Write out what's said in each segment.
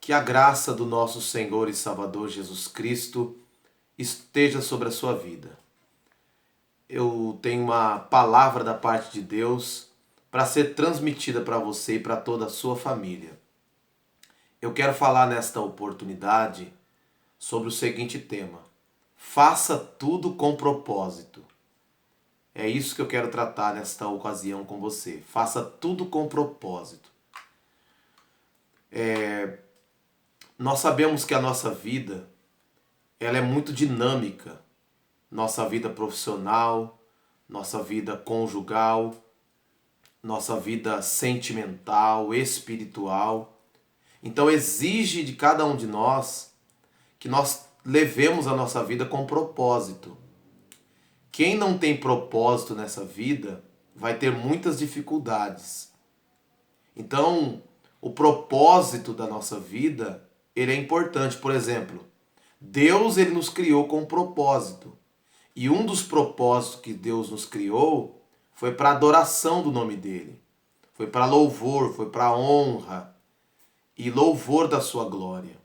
Que a graça do nosso Senhor e Salvador Jesus Cristo esteja sobre a sua vida. Eu tenho uma palavra da parte de Deus para ser transmitida para você e para toda a sua família. Eu quero falar nesta oportunidade sobre o seguinte tema: faça tudo com propósito. É isso que eu quero tratar nesta ocasião com você. Faça tudo com propósito. Nós sabemos que a nossa vida ela é muito dinâmica. Nossa vida profissional, nossa vida conjugal, nossa vida sentimental, espiritual. Então exige de cada um de nós que nós levemos a nossa vida com propósito. Quem não tem propósito nessa vida vai ter muitas dificuldades. Então, o propósito da nossa vida, ele é importante. Por exemplo, Deus ele nos criou com um propósito. E um dos propósitos que Deus nos criou foi para adoração do nome dele. Foi para louvor, foi para honra e louvor da sua glória.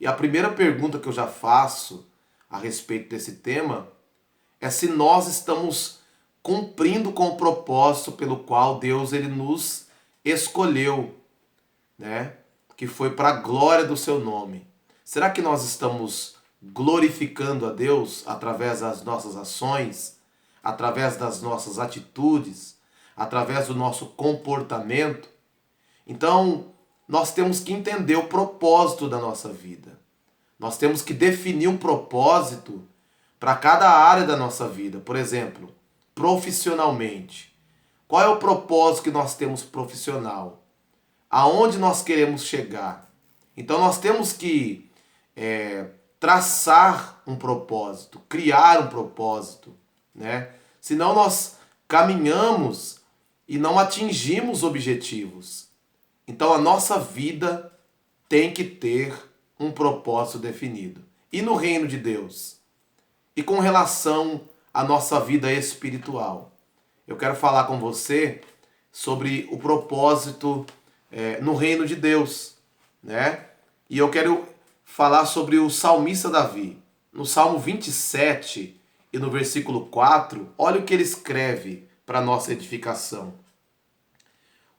E a primeira pergunta que eu já faço a respeito desse tema é se nós estamos cumprindo com o propósito pelo qual Deus ele nos escolheu, né? Que foi para a glória do seu nome. Será que nós estamos glorificando a Deus através das nossas ações, através das nossas atitudes, através do nosso comportamento? Então, nós temos que entender o propósito da nossa vida. Nós temos que definir um propósito para cada área da nossa vida. Por exemplo, profissionalmente. Qual é o propósito que nós temos profissional? Aonde nós queremos chegar? Então nós temos que traçar um propósito, criar um propósito, né? Senão nós caminhamos e não atingimos objetivos. Então a nossa vida tem que ter um propósito definido. E no reino de Deus? E com relação à nossa vida espiritual? Eu quero falar com você sobre o propósito no reino de Deus, né? E eu quero falar sobre o salmista Davi. No Salmo 27 e no versículo 4, olha o que ele escreve para nossa edificação.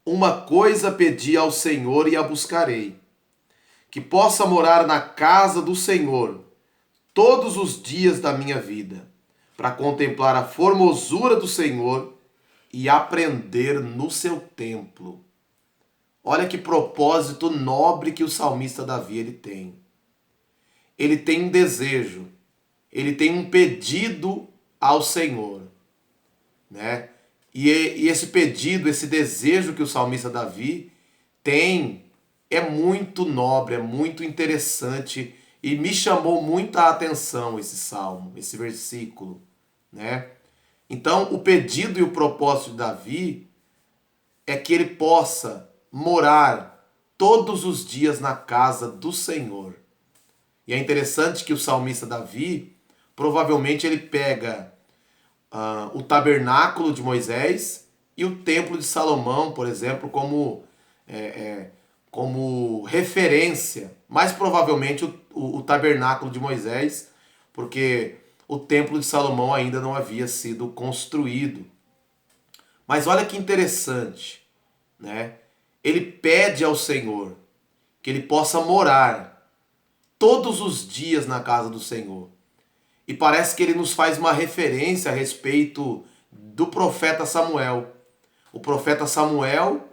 Uma coisa pedi ao Senhor e a buscarei, que possa morar na casa do Senhor todos os dias da minha vida, para contemplar a formosura do Senhor e aprender no seu templo. Olha que propósito nobre que o salmista Davi ele tem. Ele tem um desejo, ele tem um pedido ao Senhor, né? E esse pedido, esse desejo que o salmista Davi tem é muito nobre, é muito interessante e me chamou muita atenção esse salmo, esse versículo, né? Então, o pedido e o propósito de Davi é que ele possa morar todos os dias na casa do Senhor. E é interessante que o salmista Davi, provavelmente ele pega o tabernáculo de Moisés e o templo de Salomão, por exemplo, como referência. Mais provavelmente o tabernáculo de Moisés, porque o templo de Salomão ainda não havia sido construído. Mas olha que interessante, né? Ele pede ao Senhor que ele possa morar todos os dias na casa do Senhor. E parece que ele nos faz uma referência a respeito do profeta Samuel. O profeta Samuel,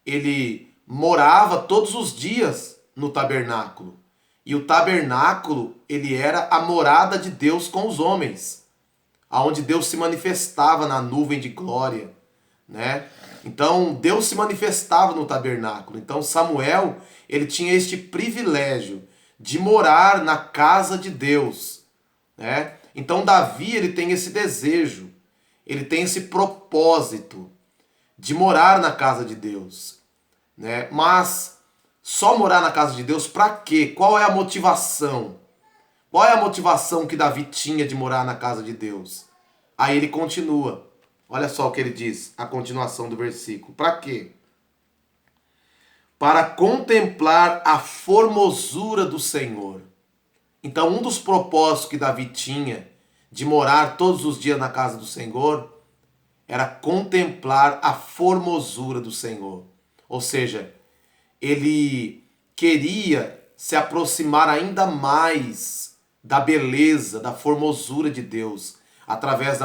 ele morava todos os dias no tabernáculo. E o tabernáculo, ele era a morada de Deus com os homens, aonde Deus se manifestava na nuvem de glória, né? Então, Deus se manifestava no tabernáculo. Então, Samuel, ele tinha este privilégio de morar na casa de Deus, né? Então, Davi, ele tem esse desejo, ele tem esse propósito de morar na casa de Deus, né? Mas só morar na casa de Deus para quê? Qual é a motivação? Qual é a motivação que Davi tinha de morar na casa de Deus? Aí ele continua. Olha só o que ele diz, a continuação do versículo. Para quê? para contemplar a formosura do Senhor. Então, um dos propósitos que Davi tinha de morar todos os dias na casa do Senhor era contemplar a formosura do Senhor. Ou seja, ele queria se aproximar ainda mais da beleza, da formosura de Deus, através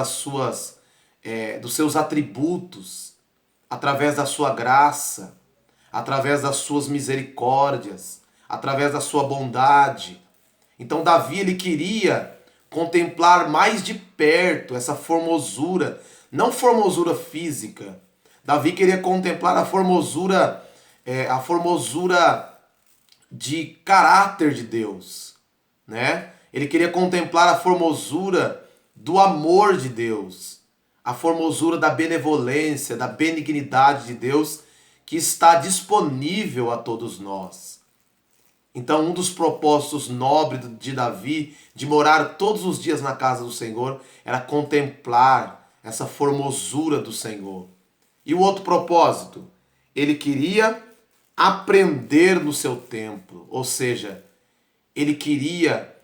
dos seus atributos, através da sua graça, através das suas misericórdias, através da sua bondade. Então Davi, ele queria contemplar mais de perto essa formosura, não formosura física. Davi queria contemplar a formosura de caráter de Deus, né? Ele queria contemplar a formosura do amor de Deus, a formosura da benevolência, da benignidade de Deus que está disponível a todos nós. Então, um dos propósitos nobres de Davi, de morar todos os dias na casa do Senhor, era contemplar essa formosura do Senhor. E o outro propósito, ele queria aprender no seu templo, ou seja, ele queria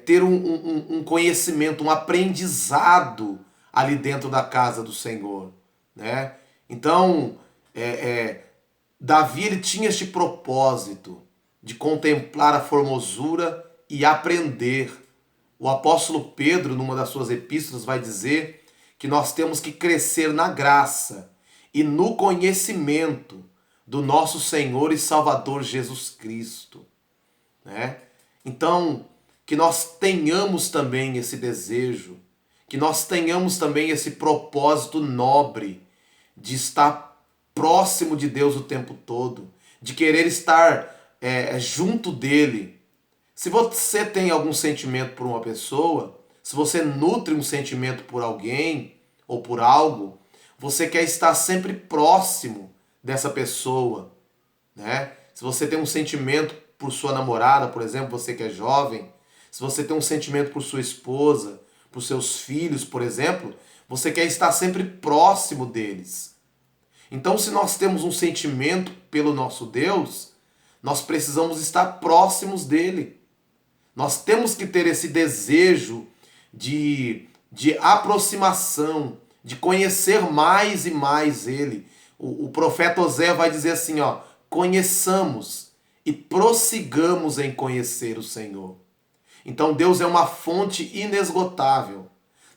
ter um conhecimento, um aprendizado ali dentro da casa do Senhor, né? Então, Davi, ele tinha este propósito de contemplar a formosura e aprender. O apóstolo Pedro, numa das suas epístolas, vai dizer que nós temos que crescer na graça e no conhecimento do nosso Senhor e Salvador Jesus Cristo, né? Então, que nós tenhamos também esse desejo, que nós tenhamos também esse propósito nobre de estar próximo de Deus o tempo todo, de querer estar junto dele. Se você tem algum sentimento por uma pessoa, se você nutre um sentimento por alguém ou por algo, você quer estar sempre próximo dessa pessoa, né? Se você tem um sentimento por sua namorada, por exemplo, você que é jovem, se você tem um sentimento por sua esposa, por seus filhos, por exemplo, você quer estar sempre próximo deles. Então, se nós temos um sentimento pelo nosso Deus, nós precisamos estar próximos dele. Nós temos que ter esse desejo de aproximação, de conhecer mais e mais ele. O profeta Osés vai dizer assim, ó, conheçamos e prossigamos em conhecer o Senhor. Então Deus é uma fonte inesgotável.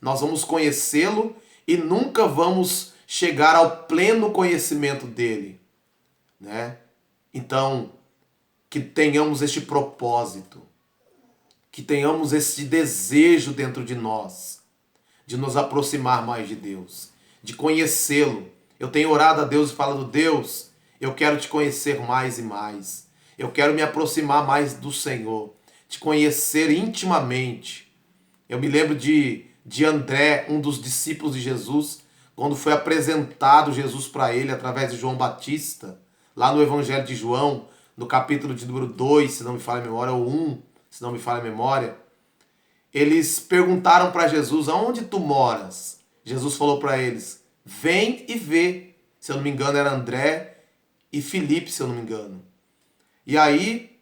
Nós vamos conhecê-lo e nunca vamos chegar ao pleno conhecimento dele, né? Então, que tenhamos este propósito, que tenhamos esse desejo dentro de nós, de nos aproximar mais de Deus, de conhecê-lo. Eu tenho orado a Deus e falado, Deus, eu quero te conhecer mais e mais. Eu quero me aproximar mais do Senhor, te conhecer intimamente. Eu me lembro de André, um dos discípulos de Jesus, quando foi apresentado Jesus para ele através de João Batista, lá no Evangelho de João, no capítulo de número 2, se não me falha a memória, ou 1, se não me falha a memória, eles perguntaram para Jesus, aonde tu moras? Jesus falou para eles, vem e vê. Se eu não me engano era André e Filipe, se eu não me engano. E aí,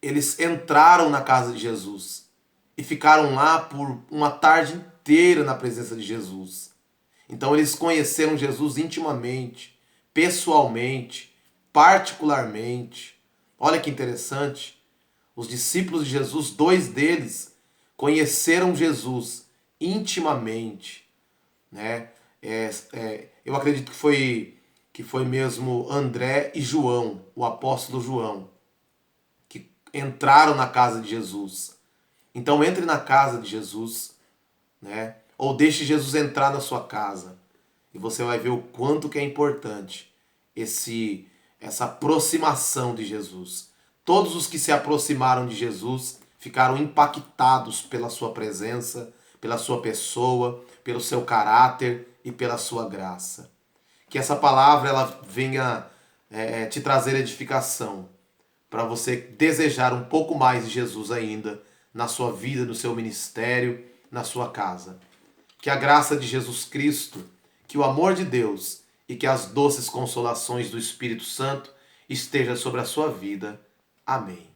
eles entraram na casa de Jesus e ficaram lá por uma tarde inteira na presença de Jesus. Então eles conheceram Jesus intimamente, pessoalmente, particularmente. Olha que interessante. Os discípulos de Jesus, 2 deles, conheceram Jesus intimamente, né? Eu acredito que foi mesmo André e João, o apóstolo João, que entraram na casa de Jesus. Então entre na casa de Jesus, né? Ou deixe Jesus entrar na sua casa. E você vai ver o quanto que é importante essa aproximação de Jesus. Todos os que se aproximaram de Jesus ficaram impactados pela sua presença, pela sua pessoa, pelo seu caráter e pela sua graça. Que essa palavra ela venha te trazer edificação, para você desejar um pouco mais de Jesus ainda na sua vida, no seu ministério, na sua casa. Que a graça de Jesus Cristo, que o amor de Deus e que as doces consolações do Espírito Santo esteja sobre a sua vida. Amém.